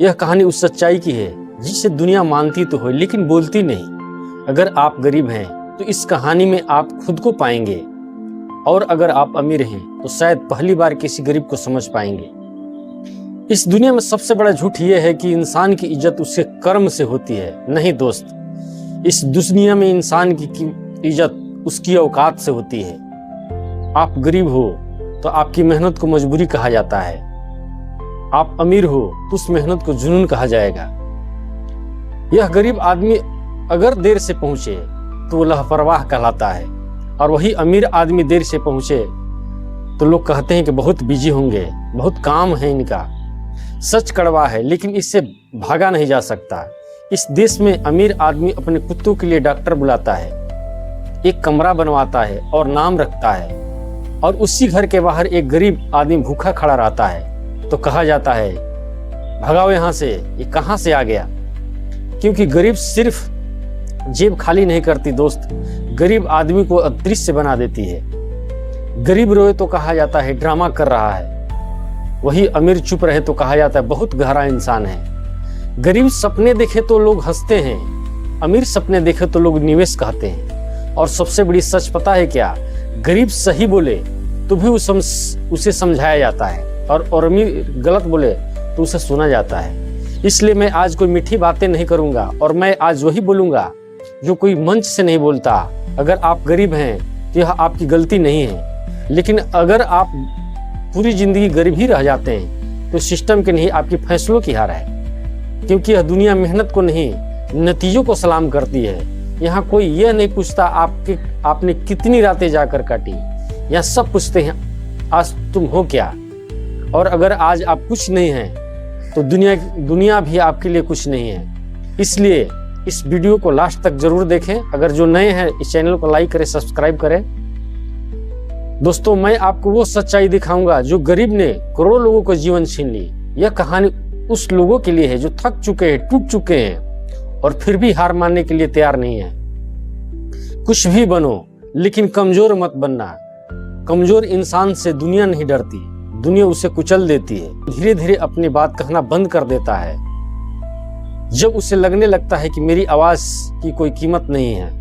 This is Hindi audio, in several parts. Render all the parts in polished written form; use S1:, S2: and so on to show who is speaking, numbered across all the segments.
S1: यह कहानी उस सच्चाई की है जिसे दुनिया मानती तो हो लेकिन बोलती नहीं। अगर आप गरीब हैं तो इस कहानी में आप खुद को पाएंगे, और अगर आप अमीर हैं तो शायद पहली बार किसी गरीब को समझ पाएंगे। इस दुनिया में सबसे बड़ा झूठ यह है कि इंसान की इज्जत उसके कर्म से होती है। नहीं दोस्त, इस दुनिया में इंसान की इज्जत उसकी औकात से होती है। आप गरीब हो तो आपकी मेहनत को मजबूरी कहा जाता है, आप अमीर हो तो उस मेहनत को जुनून कहा जाएगा। यह गरीब आदमी अगर देर से पहुंचे तो वो लापरवाह कहलाता है, और वही अमीर आदमी देर से पहुंचे तो लोग कहते हैं कि बहुत बिजी होंगे, बहुत काम है इनका। सच कड़वा है लेकिन इससे भागा नहीं जा सकता। इस देश में अमीर आदमी अपने कुत्तों के लिए डॉक्टर बुलाता है, एक कमरा बनवाता है और नाम रखता है, और उसी घर के बाहर एक गरीब आदमी भूखा खड़ा रहता है तो कहा जाता है भगाओ यहाँ से, ये कहाँ से आ गया। क्योंकि गरीब सिर्फ जेब खाली नहीं करती दोस्त, गरीब आदमी को अदृश्य बना देती है। गरीब रोए तो कहा जाता है ड्रामा कर रहा है, वही अमीर चुप रहे तो कहा जाता है बहुत गहरा इंसान है। गरीब सपने देखे तो लोग हंसते हैं, अमीर सपने देखे तो लोग निवेश कहते हैं। और सबसे बड़ी सच पता है क्या, गरीब सही बोले तो भी उसे समझाया जाता है, और अमीर गलत बोले तो उसे सुना जाता है। इसलिए मैं आज कोई मीठी बातें नहीं करूंगा, और मैं आज वही बोलूंगा जो कोई मंच से नहीं बोलता। अगर आप गरीब हैं तो यह आपकी गलती नहीं है, लेकिन अगर आप पूरी जिंदगी गरीब ही रह जाते हैं तो सिस्टम के नहीं, आपकी फैसलों की हार है। क्योंकि यह दुनिया मेहनत को नहीं नतीजों को सलाम करती है। यहाँ कोई यह नहीं पूछता आपने कितनी रातें जाकर काटी, यहाँ सब पूछते हैं आज तुम हो क्या। और अगर आज आप कुछ नहीं हैं तो दुनिया भी आपके लिए कुछ नहीं है। इसलिए इस वीडियो को लास्ट तक जरूर देखें। अगर जो नए हैं इस चैनल को लाइक करें, सब्सक्राइब करें। दोस्तों, मैं आपको वो सच्चाई दिखाऊंगा जो गरीब ने करोड़ों लोगों को जीवन छीन ली। यह कहानी उस लोगों के लिए है जो थक चुके हैं, टूट चुके हैं और फिर भी हार मानने के लिए तैयार नहीं है। कुछ भी बनो लेकिन कमजोर मत बनना। कमजोर इंसान से दुनिया नहीं डरती, दुनिया उसे कुचल देती है। धीरे धीरे अपनी बात कहना बंद कर देता है जब उसे लगने लगता है कि मेरी आवाज की कोई कीमत नहीं है।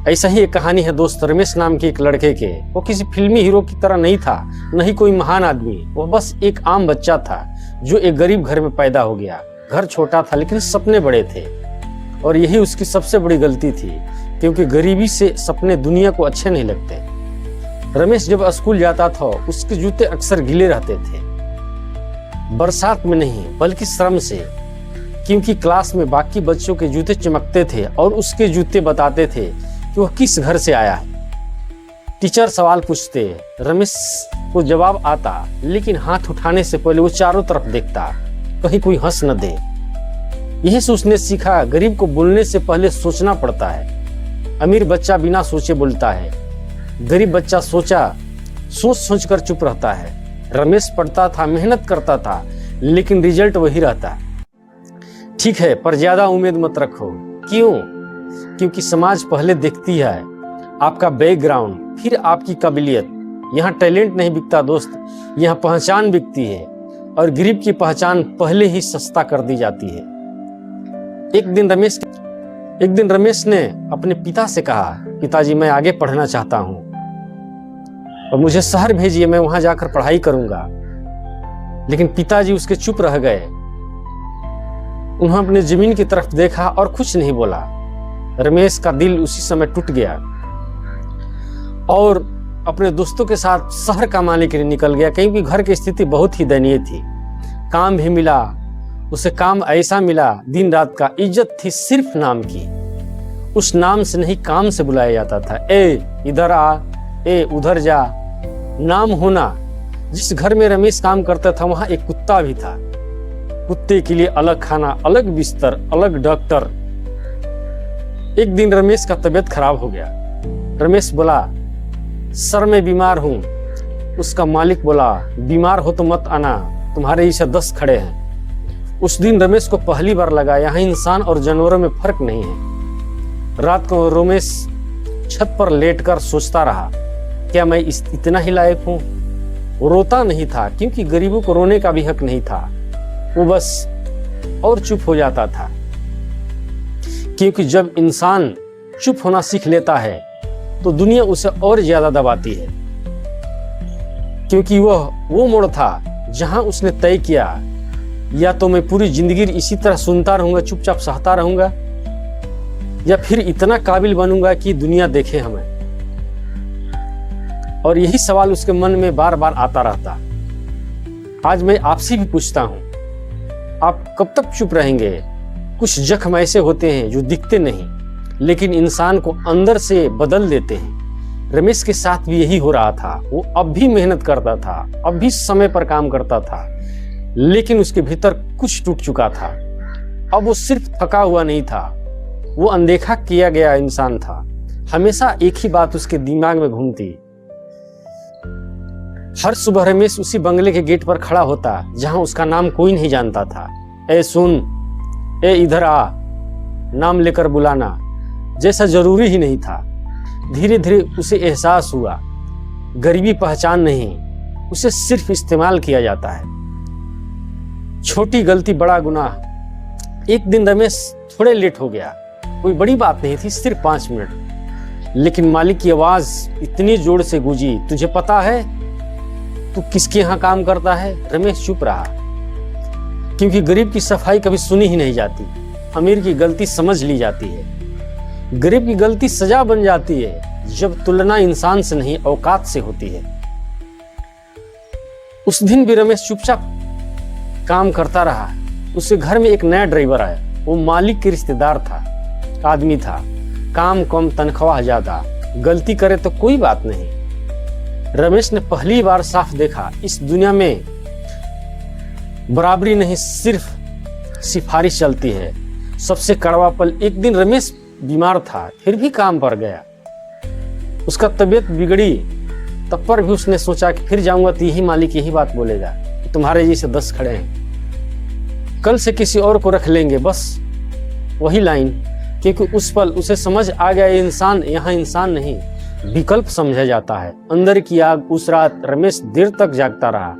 S1: ऐसा ही एक कहानी है दोस्त, रमेश नाम के एक लड़के के। वो किसी फिल्मी हीरो की तरह नहीं था, नहीं कोई महान आदमी। वो बस एक आम बच्चा था जो एक गरीब घर में पैदा हो गया। घर छोटा था लेकिन सपने बड़े थे, और यही उसकी सबसे बड़ी गलती थी, क्योंकि गरीबी से सपने दुनिया को अच्छे नहीं लगते। रमेश जब स्कूल जाता था उसके जूते अक्सर गीले रहते थे, बरसात में नहीं बल्कि श्रम से, क्योंकि क्लास में बाकी बच्चों के जूते चमकते थे और उसके जूते बताते थे कि वह किस घर से आया है। टीचर सवाल पूछते, रमेश को जवाब आता, लेकिन हाथ उठाने से पहले वो चारों तरफ देखता कहीं कोई हंस न दे। यही से उसने सीखा गरीब को बोलने से पहले सोचना पड़ता है। अमीर बच्चा बिना सोचे बोलता है, गरीब बच्चा सोच सोच कर चुप रहता है। रमेश पढ़ता था, मेहनत करता था, लेकिन रिजल्ट वही रहता। ठीक है, पर ज्यादा उम्मीद मत रखो। क्यों? क्योंकि समाज पहले देखती है आपका बैकग्राउंड, फिर आपकी काबिलियत। यहाँ टैलेंट नहीं बिकता दोस्त, यहाँ पहचान बिकती है, और गरीब की पहचान पहले ही सस्ता कर दी जाती है। एक दिन रमेश ने अपने पिता से कहा, पिताजी मैं आगे पढ़ना चाहता हूँ और मुझे शहर भेजिए, मैं वहां जाकर पढ़ाई करूंगा। लेकिन पिताजी उसके चुप रह गए। उन्होंने अपने जमीन की तरफ देखा और कुछ नहीं बोला। रमेश का दिल उसी समय टूट गया और अपने दोस्तों के साथ शहर कमाने के लिए निकल गया, क्योंकि घर की स्थिति बहुत ही दयनीय थी। काम भी मिला उसे, काम ऐसा मिला दिन रात का। इज्जत थी सिर्फ नाम की, उस नाम से नहीं काम से बुलाया जाता था। ए इधर आ, ए उधर जा। नाम होना। जिस घर में रमेश काम करता था वहां एक कुत्ता भी था। कुत्ते के लिए अलग खाना, अलग बिस्तर, अलग डॉक्टर। एक दिन रमेश का तबीयत खराब हो गया। रमेश बोला सर मैं बीमार हूं। उसका मालिक बोला बीमार हो तो मत आना, तुम्हारे इसे 10 खड़े हैं। उस दिन रमेश को पहली बार लगा यहाँ इंसान और जानवरों में फर्क नहीं है। रात को रमेश छत पर लेटकर सोचता रहा, क्या मैं इतना ही लायक हूँ? वो रोता नहीं था, क्योंकि गरीबों को रोने का भी हक नहीं था। वो बस और चुप हो जाता था, क्योंकि जब इंसान चुप होना सीख लेता है तो दुनिया उसे और ज्यादा दबाती है। क्योंकि वह वो मोड़ था जहां उसने तय किया, या तो मैं पूरी जिंदगी इसी तरह सुनता रहूंगा, चुपचाप सहता रहूंगा, या फिर इतना काबिल बनूंगा कि दुनिया देखे हमें। और यही सवाल उसके मन में बार बार आता रहता। आज मैं आपसे भी पूछता हूं, आप कब तक चुप रहेंगे? कुछ जख्म ऐसे होते हैं जो दिखते नहीं, लेकिन इंसान को अंदर से बदल देते हैं। रमेश के साथ भी यही हो रहा था। वो अब भी मेहनत करता था, अब भी समय पर काम करता था, लेकिन उसके भीतर कुछ टूट चुका था। अब वो सिर्फ थका हुआ नहीं था, वो अनदेखा किया गया इंसान था। हमेशा एक ही बात उसके दिमाग में घूमती। हर सुबह रमेश उसी बंगले के गेट पर खड़ा होता जहां उसका नाम कोई नहीं जानता था। ए सुन, ए इधर आ, नाम लेकर बुलाना जैसा जरूरी ही नहीं था। धीरे धीरे उसे एहसास हुआ, गरीबी पहचान नहीं, उसे सिर्फ इस्तेमाल किया जाता है। छोटी गलती बड़ा गुनाह। एक दिन रमेश थोड़े लेट हो गया। कोई बड़ी बात नहीं थी, सिर्फ 5 मिनट। लेकिन मालिक की आवाज इतनी जोर से गूंजी, तुझे पता है तू किसके यहाँ काम करता है? रमेश चुप रहा, क्योंकि गरीब की सफाई कभी सुनी ही नहीं जाती। अमीर की गलती समझ ली जाती है, गरीब की गलती सजा बन जाती है जब तुलना इंसान से नहीं औकात से होती है। उस दिन भी रमेश चुपचाप काम करता रहा। उसके घर में एक नया ड्राइवर आया। वो मालिक के रिश्तेदार था, आदमी था, काम कम तनख्वाह ज्यादा, गलती करे तो कोई बात नहीं। रमेश ने पहली बार साफ देखा, इस दुनिया में बराबरी नहीं, सिर्फ सिफारिश चलती है। सबसे कड़वा पल, एक दिन रमेश बीमार था, फिर भी काम पर गया। उसका तबीयत बिगड़ी, तब पर भी उसने सोचा कि फिर जाऊंगा तो यही मालिक यही बात बोलेगा, तुम्हारे जैसे 10 खड़े हैं, कल से किसी और को रख लेंगे, बस वही लाइन। क्योंकि उस पल उसे समझ आ गया, इंसान यहाँ इंसान नहीं, विकल्प समझा जाता है। अंदर की आग। उस रात रमेश देर तक जागता रहा।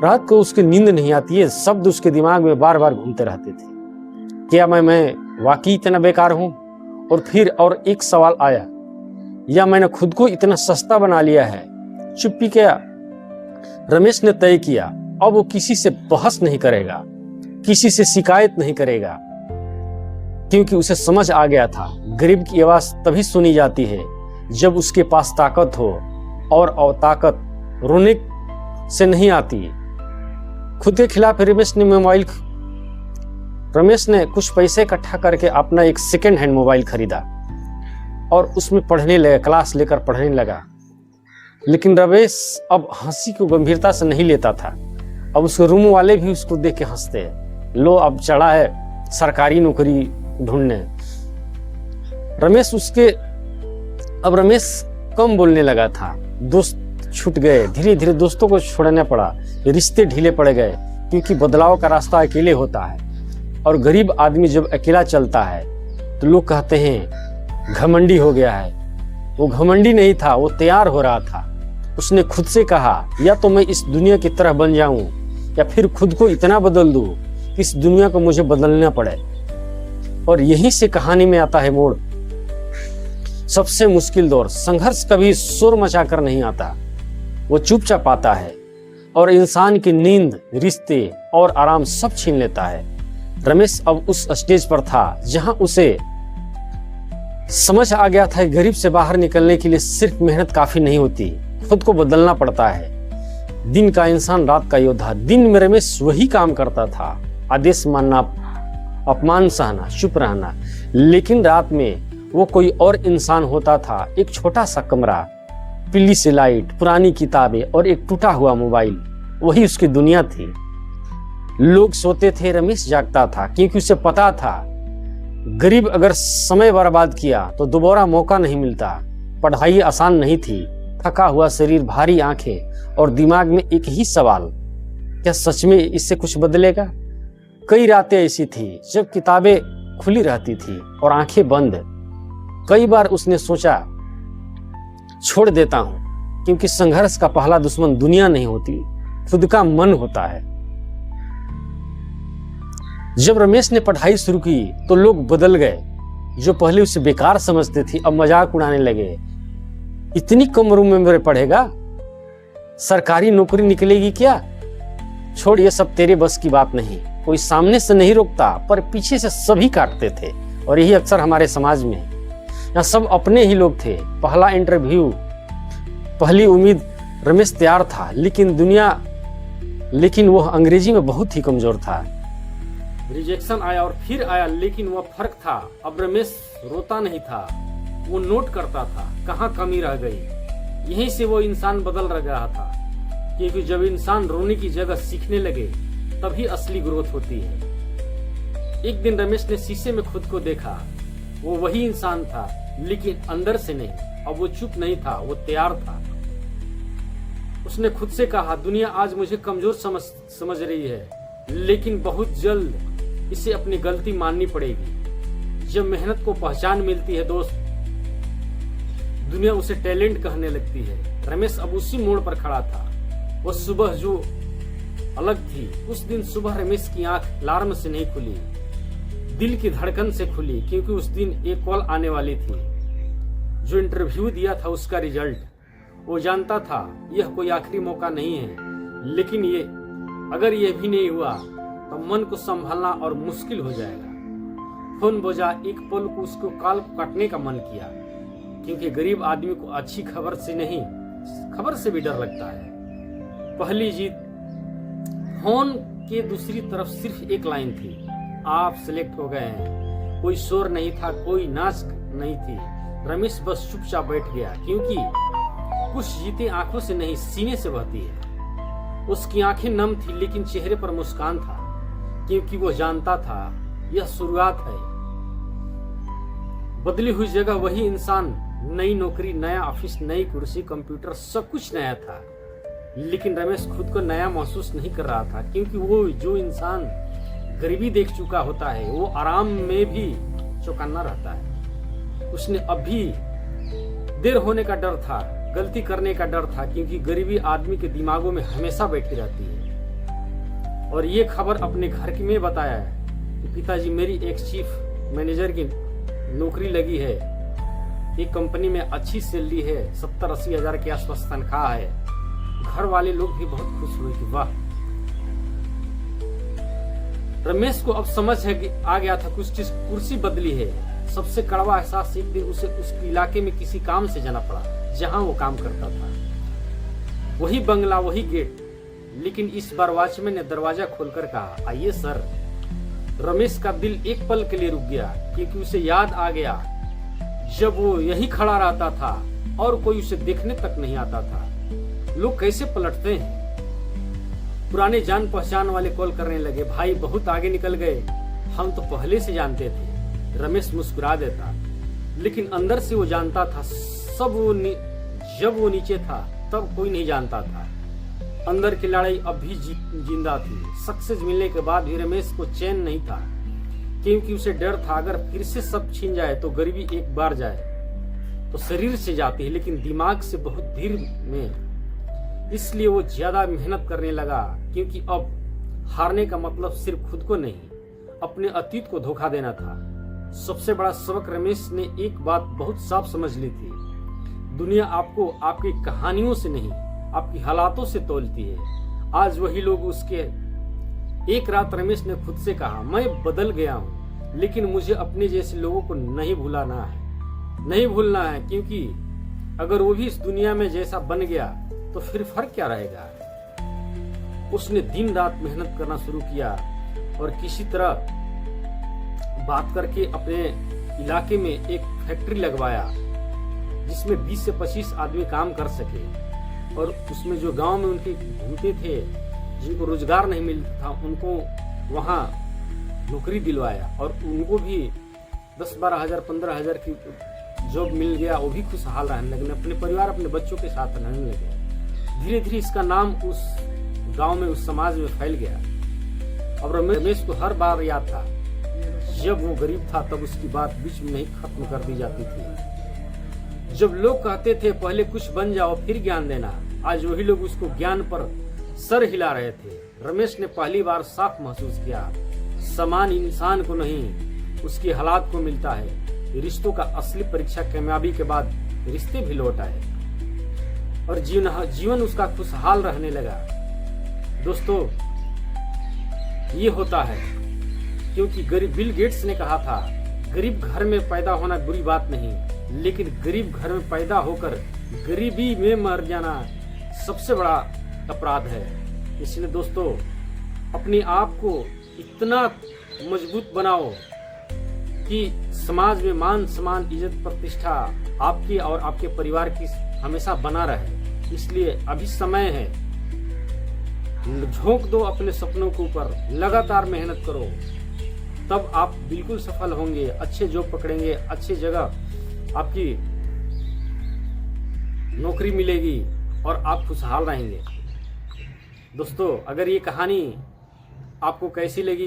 S1: रात को उसकी नींद नहीं आती है, शब्द उसके दिमाग में बार बार घूमते रहते थे। क्या मैं वाकई इतना बेकार हूँ? और फिर और एक सवाल आया, या मैंने खुद को इतना सस्ता बना लिया है? चुप्पी क्या? रमेश ने तय किया, अब वो किसी से बहस नहीं करेगा, किसी से शिकायत नहीं करेगा, क्योंकि उसे समझ आ गया था, गरीब की आवाज तभी सुनी जाती है जब उसके पास ताकत हो, और ताकत रोने से नहीं आती। खुद के खिलाफ रमेश ने कुछ पैसे इकट्ठा करके अपना एक सेकेंड हैंड मोबाइल खरीदा और उसमें पढ़ने लगा, क्लास लेकर पढ़ने लगा। लेकिन रमेश अब हंसी को गंभीरता से नहीं लेता था। अब उसके रूम वाले भी उसको देख के हंसते हैं, लो अब चढ़ा है सरकारी नौकरी ढूंढने। रमेश कम बोलने लगा था, दोस्त छूट गए, धीरे धीरे दोस्तों को छोड़ना पड़ा, रिश्ते ढीले पड़ गए, क्योंकि बदलाव का रास्ता अकेले होता है। और गरीब आदमी जब अकेला चलता है तो लोग कहते हैं घमंडी हो गया है। वो घमंडी नहीं था, वो तैयार हो रहा था। उसने खुद से कहा, या तो मैं इस दुनिया की तरह बन जाऊं, या फिर खुद को इतना बदल दूं कि इस दुनिया को मुझे बदलना पड़े। और यहीं से कहानी में आता है मोड़। सबसे मुश्किल दौर, संघर्ष कभी शोर मचाकर नहीं आता, वो चुपचाप आता है और इंसान की नींद, रिश्ते और आराम सब छीन लेता है। रमेश अब उस स्टेज पर था जहां उसे समझ आ गया था, गरीब से बाहर निकलने के लिए सिर्फ मेहनत काफी नहीं होती, खुद को बदलना पड़ता है। दिन का इंसान, रात का योद्धा। दिन में रमेश वही काम करता था, आदेश मानना, अपमान सहना, चुप रहना। लेकिन रात में वो कोई और इंसान होता था। एक छोटा सा कमरा, पीली सी लाइट, पुरानी किताबें और एक टूटा हुआ मोबाइल, वही उसकी दुनिया थी। लोग सोते थे, रमेश जागता था, क्योंकि उसे पता था गरीब अगर समय बर्बाद किया तो दोबारा मौका नहीं मिलता। पढ़ाई आसान नहीं थी, थका हुआ शरीर, भारी आंखें और दिमाग में एक ही सवाल, क्या सच में इससे कुछ बदलेगा? कई रातें ऐसी थी जब किताबें खुली रहती थी और आंखें बंद। कई बार उसने सोचा छोड़ देता हूं, क्योंकि संघर्ष का पहला दुश्मन दुनिया नहीं होती, खुद का मन होता है। जब रमेश ने पढ़ाई शुरू की तो लोग बदल गए। जो पहले उसे बेकार समझते थे अब मजाक उड़ाने लगे। इतनी कम उम्र में पढ़ेगा, सरकारी नौकरी निकलेगी क्या? छोड़, ये सब तेरे बस की बात नहीं। कोई सामने से नहीं रोकता पर पीछे से सभी काटते थे, और यही अक्सर हमारे समाज में है। यहाँ सब अपने ही लोग थे। पहला इंटरव्यू, पहली उम्मीद, रमेश तैयार था, लेकिन वह अंग्रेजी में बहुत ही कमजोर था। रिजेक्शन आया और फिर आया, लेकिन वह फर्क था। अब रमेश रोता नहीं था, वो नोट करता था कहाँ कमी रह गई। यहीं से वो इंसान बदल रहा था, क्योंकि जब इंसान रोने की जगह सीखने लगे तभी असली ग्रोथ होती है। एक दिन रमेश ने शीशे में खुद को देखा। वो वही इंसान था, लेकिन अंदर से नहीं। अब वो चुप नहीं था, वो तैयार था। उसने खुद से कहा, दुनिया आज मुझे कमजोर समझ रही है, लेकिन बहुत जल्द इसे अपनी गलती माननी पड़ेगी। जब मेहनत को पहचान मिलती है दोस्त, दुनिया उसे टैलेंट कहने लगती है। रमेश अब उसी मोड़ पर खड़ा था। वह सुबह जो अलग थी, उस दिन सुबह रमेश की आंख अलार्म से नहीं खुली, दिल की धड़कन से खुली, क्योंकि उस दिन एक कॉल आने वाली थी। जो इंटरव्यू दिया था उसका रिजल्ट। वो जानता था यह कोई आखिरी मौका नहीं है, लेकिन अगर ये भी नहीं हुआ तो मन को संभालना और मुश्किल हो जाएगा। फोन बजा। एक पल को उसको काल काटने का मन किया, क्योंकि गरीब आदमी को अच्छी खबर से नहीं, खबर से भी डर लगता है। पहली जीत। फोन के दूसरी तरफ सिर्फ एक लाइन थी, आप सिलेक्ट हो गए हैं। कोई शोर नहीं था, कोई नाच नहीं थी। रमेश बस चुपचाप बैठ गया, क्योंकि कुछ जीतें आंखों से नहीं, सीने से बहती है। उसकी आंखें नम थी, लेकिन चेहरे पर मुस्कान था, क्योंकि वो जानता था यह शुरुआत है। बदली हुई जगह, वही इंसान, नई नौकरी, नया ऑफिस, नई कुर्सी, कंप्यूटर, सब कुछ नया था। लेकिन रमेश खुद को नया महसूस नहीं कर रहा था, क्योंकि वो जो इंसान गरीबी देख चुका होता है, वो आराम में भी चौकन्ना रहता है। उसने अभी देर होने का डर था, गलती करने का डर था, क्योंकि गरीबी आदमी के दिमागों में हमेशा बैठी रहती है। और ये खबर अपने घर में बताया कि पिताजी, मेरी एक चीफ मैनेजर की नौकरी लगी है, एक कंपनी में अच्छी सैलरी है, 70-80 हजार के आसपास तनख्वाह है। घर वाले लोग भी बहुत खुश हुए कि वाह। रमेश को अब समझ है कि आ गया था, कुछ चीज कुर्सी बदली है। सबसे कड़वा एहसास एक दिन उसे उस इलाके में किसी काम से जाना पड़ा जहां वो काम करता था। वही बंगला, वही गेट, लेकिन इस बार वॉचमैन ने दरवाजा खोलकर कहा, आइए सर। रमेश का दिल एक पल के लिए रुक गया, क्योंकि उसे याद आ गया जब वो यहीं खड़ा रहता था और कोई उसे देखने तक नहीं आता था। लोग कैसे पलटते हैं। पुराने जान पहचान वाले कॉल करने लगे, भाई बहुत आगे निकल गए, हम तो पहले से जानते थे। रमेश मुस्कुरा देता, लेकिन अंदर से वो जानता था जब वो नीचे था तब कोई नहीं जानता था। अंदर की लड़ाई अब भी जिंदा थी। सक्सेस मिलने के बाद भी रमेश को चैन नहीं था, क्योंकि उसे डर था अगर फिर से सब छीन जाए तो गरीबी एक बार जाए तो शरीर से जाती है, लेकिन दिमाग से बहुत धीरे में। इसलिए वो ज्यादा मेहनत करने लगा, क्योंकि अब हारने का मतलब सिर्फ खुद को नहीं, अपने अतीत को धोखा देना था। सबसे बड़ा सबक रमेश ने एक बात बहुत साफ समझ ली थी, दुनिया आपको आपकी कहानियों से नहीं, आपकी हालातों से तोलती है। आज वही लोग उसके। एक रात रमेश ने खुद से कहा, मैं बदल गया हूं, लेकिन मुझे अपने जैसे लोगों को नहीं भूलना है, क्योंकि अगर वो भी इस दुनिया में जैसा बन गया तो फिर फर्क क्या रहेगा। उसने दिन रात मेहनत करना शुरू किया और किसी तरह बात करके अपने इलाके में एक फैक्ट्री लगवाया, जिसमें 20 से 25 आदमी काम कर सके। और उसमें जो गांव में उनके घूमते थे, जिनको रोजगार नहीं मिलता था, उनको वहां नौकरी दिलवाया, और उनको भी 10-12 हजार 15 हजार की जॉब मिल गया। वो भी खुशहाल रहने लगे, अपने परिवार, अपने बच्चों के साथ रहने लगे। धीरे धीरे इसका नाम उस गांव में, उस समाज में फैल गया। अब रमेश को हर बार याद था, जब वो गरीब था तब उसकी बात बीच में नहीं खत्म कर दी जाती थी। जब लोग कहते थे पहले कुछ बन जाओ फिर ज्ञान देना, आज वही लोग उसको ज्ञान पर सर हिला रहे थे। रमेश ने पहली बार साफ महसूस किया, समान इंसान को नहीं उसके हालात को मिलता है। रिश्तों का असली परीक्षा कामयाबी के बाद रिश्ते भी लौट आए और जीवन उसका खुशहाल रहने लगा। दोस्तों, ये होता है क्योंकि बिल गेट्स ने कहा था, गरीब घर में पैदा होना बुरी बात नहीं, लेकिन गरीब घर में पैदा होकर गरीबी में मर जाना सबसे बड़ा अपराध है। इसलिए दोस्तों, अपने आप को इतना मजबूत बनाओ कि समाज में मान सम्मान इज्जत प्रतिष्ठा आपकी और आपके परिवार की हमेशा बना रहे। इसलिए अभी समय है, झोंक दो अपने सपनों के ऊपर, लगातार मेहनत करो, तब आप बिल्कुल सफल होंगे। अच्छे जॉब पकड़ेंगे, अच्छी जगह आपकी नौकरी मिलेगी और आप खुशहाल रहेंगे। दोस्तों, अगर ये कहानी आपको कैसी लगी